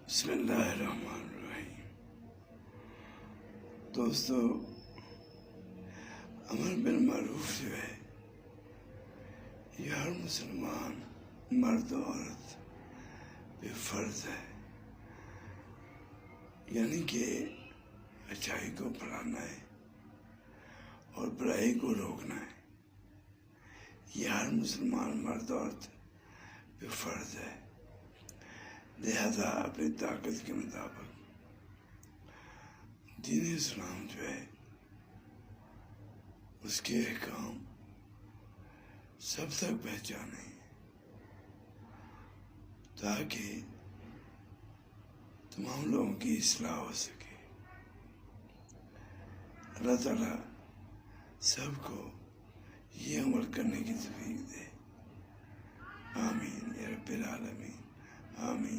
بسم اللہ الرحمن الرحیم۔ دوستو، امر بالمعروف جو ہے یہ ہر مسلمان مرد و عورت پہ فرض ہے، یعنی کہ اچھائی کو پھیلانا ہے اور برائی کو روکنا ہے۔ یہ ہر مسلمان مرد و عورت پہ فرض ہے، لہذا اپنی طاقت کے مطابق دین اسلام جو ہے اس کے احکام سب تک پہنچانے تاکہ تمام لوگوں کی اصلاح ہو سکے۔ اللہ تعالیٰ سب کو یہ عمل کرنے کی توفیق دے۔ آمین یا رب العالمین، آمین۔